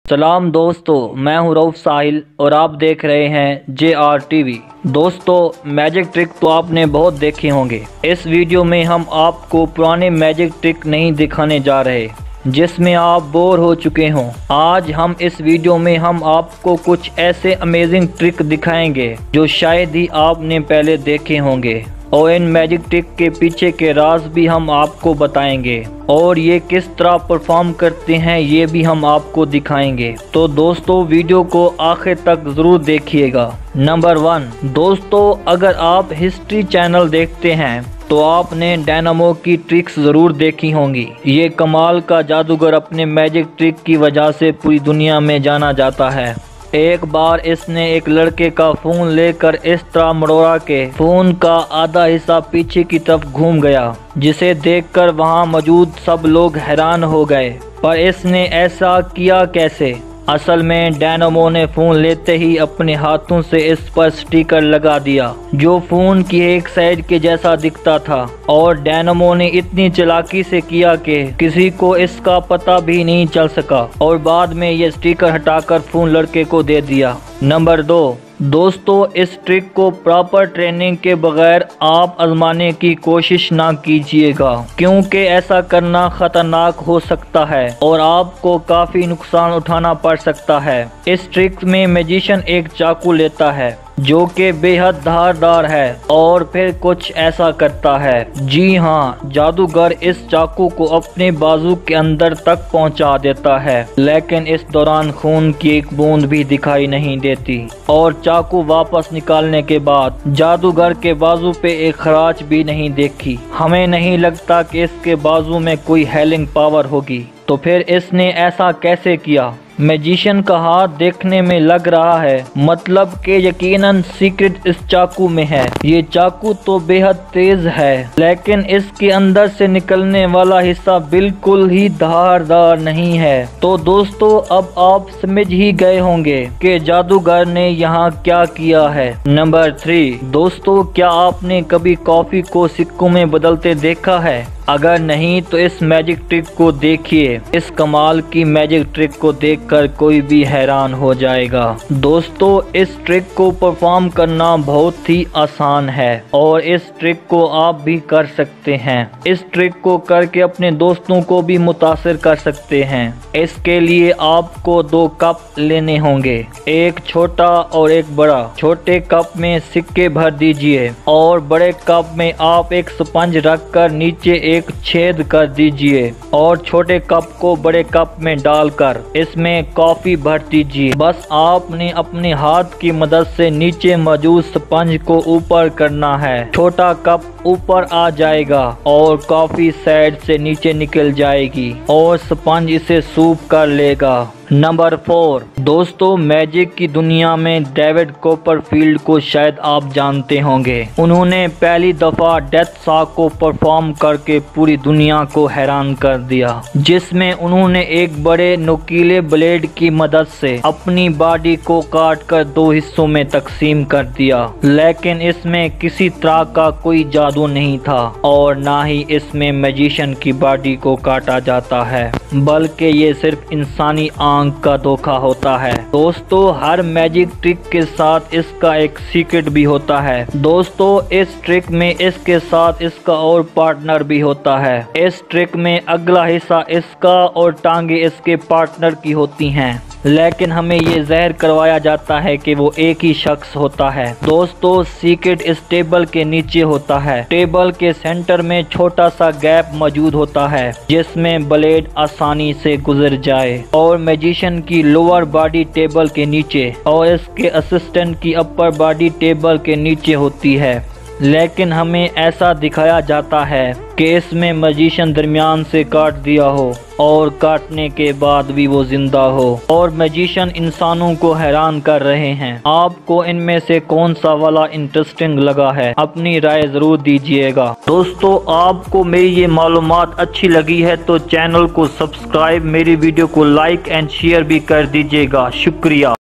सलाम दोस्तों, मैं हूं रऊफ साहिल और आप देख रहे हैं JR TV। दोस्तों, मैजिक ट्रिक तो आपने बहुत देखे होंगे। इस वीडियो में हम आपको पुराने मैजिक ट्रिक नहीं दिखाने जा रहे जिसमें आप बोर हो चुके हों। आज हम इस वीडियो में हम आपको कुछ ऐसे अमेजिंग ट्रिक दिखाएंगे जो शायद ही आपने पहले देखे होंगे, और इन मैजिक ट्रिक के पीछे के राज भी हम आपको बताएंगे और ये किस तरह परफॉर्म करते हैं ये भी हम आपको दिखाएंगे। तो दोस्तों, वीडियो को आखिर तक ज़रूर देखिएगा। नंबर 1, दोस्तों, अगर आप हिस्ट्री चैनल देखते हैं तो आपने डायनामो की ट्रिक्स ज़रूर देखी होंगी। ये कमाल का जादूगर अपने मैजिक ट्रिक की वजह से पूरी दुनिया में जाना जाता है। एक बार इसने एक लड़के का फ़ोन लेकर इस तरह मरोड़ा के फ़ोन का आधा हिस्सा पीछे की तरफ घूम गया, जिसे देखकर वहां मौजूद सब लोग हैरान हो गए। पर इसने ऐसा किया कैसे? असल में डायनामो ने फ़ोन लेते ही अपने हाथों से इस पर स्टिकर लगा दिया जो फ़ोन की एक साइड के जैसा दिखता था, और डायनामो ने इतनी चालाकी से किया कि किसी को इसका पता भी नहीं चल सका, और बाद में ये स्टिकर हटाकर फ़ोन लड़के को दे दिया। नंबर 2, दोस्तों, इस ट्रिक को प्रॉपर ट्रेनिंग के बगैर आप आजमाने की कोशिश ना कीजिएगा, क्योंकि ऐसा करना खतरनाक हो सकता है और आपको काफ़ी नुकसान उठाना पड़ सकता है। इस ट्रिक में मैजिशियन एक चाकू लेता है जो कि बेहद धारदार है और फिर कुछ ऐसा करता है। जी हाँ, जादूगर इस चाकू को अपने बाजू के अंदर तक पहुंचा देता है, लेकिन इस दौरान खून की एक बूंद भी दिखाई नहीं देती, और चाकू वापस निकालने के बाद जादूगर के बाजू पे एक खराच भी नहीं देखी। हमें नहीं लगता कि इसके बाजू में कोई हीलिंग पावर होगी। तो फिर इसने ऐसा कैसे किया? मैजिशियन का हाथ देखने में लग रहा है, मतलब कि यकीनन सीक्रेट इस चाकू में है। ये चाकू तो बेहद तेज है, लेकिन इसके अंदर से निकलने वाला हिस्सा बिल्कुल ही धारदार नहीं है। तो दोस्तों, अब आप समझ ही गए होंगे कि जादूगर ने यहाँ क्या किया है। नंबर 3, दोस्तों, क्या आपने कभी कॉफी को सिक्कों में बदलते देखा है? अगर नहीं तो इस मैजिक ट्रिक को देखिए। इस कमाल की मैजिक ट्रिक को देखकर कोई भी हैरान हो जाएगा। दोस्तों, इस ट्रिक को परफॉर्म करना बहुत ही आसान है और इस ट्रिक को आप भी कर सकते हैं। इस ट्रिक को करके अपने दोस्तों को भी मुतासिर कर सकते हैं। इसके लिए आपको 2 कप लेने होंगे, एक छोटा और एक बड़ा। छोटे कप में सिक्के भर दीजिए और बड़े कप में आप एक स्पंज रखकर नीचे एक छेद कर दीजिए, और छोटे कप को बड़े कप में डालकर इसमें कॉफी भर दीजिए। बस आपने अपने हाथ की मदद से नीचे मौजूद स्पंज को ऊपर करना है। छोटा कप ऊपर आ जाएगा और कॉफी साइड से नीचे निकल जाएगी और स्पंज इसे सूप कर लेगा। नंबर 4, दोस्तों, मैजिक की दुनिया में डेविड कॉपरफील्ड को शायद आप जानते होंगे। उन्होंने पहली दफा डेथ सॉ को परफॉर्म करके पूरी दुनिया को हैरान कर दिया, जिसमें उन्होंने एक बड़े नुकीले ब्लेड की मदद से अपनी बॉडी को काटकर 2 हिस्सों में तकसीम कर दिया। लेकिन इसमें किसी तरह का कोई जादू नहीं था और ना ही इसमें मैजिशियन की बॉडी को काटा जाता है, बल्कि ये सिर्फ इंसानी आंख का धोखा होता है। दोस्तों, हर मैजिक ट्रिक के साथ इसका एक सीक्रेट भी होता है। दोस्तों, इस ट्रिक में इसके साथ इसका और पार्टनर भी होता है। इस ट्रिक में अगला हिस्सा इसका और टांगे इसके पार्टनर की होती हैं, लेकिन हमें ये ज़हर करवाया जाता है कि वो एक ही शख्स होता है। दोस्तों, सीक्रेट इस टेबल के नीचे होता है। टेबल के सेंटर में छोटा सा गैप मौजूद होता है जिसमें ब्लेड आसानी से गुजर जाए, और मैजिशियन की लोअर बॉडी टेबल के नीचे और इसके असिस्टेंट की अपर बॉडी टेबल के नीचे होती है। लेकिन हमें ऐसा दिखाया जाता है कि इसमें मैजिशियन दरमियान से काट दिया हो और काटने के बाद भी वो जिंदा हो, और मैजिशियन इंसानों को हैरान कर रहे हैं। आपको इनमें से कौन सा वाला इंटरेस्टिंग लगा है? अपनी राय जरूर दीजिएगा। दोस्तों, आपको मेरी ये मालूमात अच्छी लगी है तो चैनल को सब्सक्राइब, मेरी वीडियो को लाइक एंड शेयर भी कर दीजिएगा। शुक्रिया।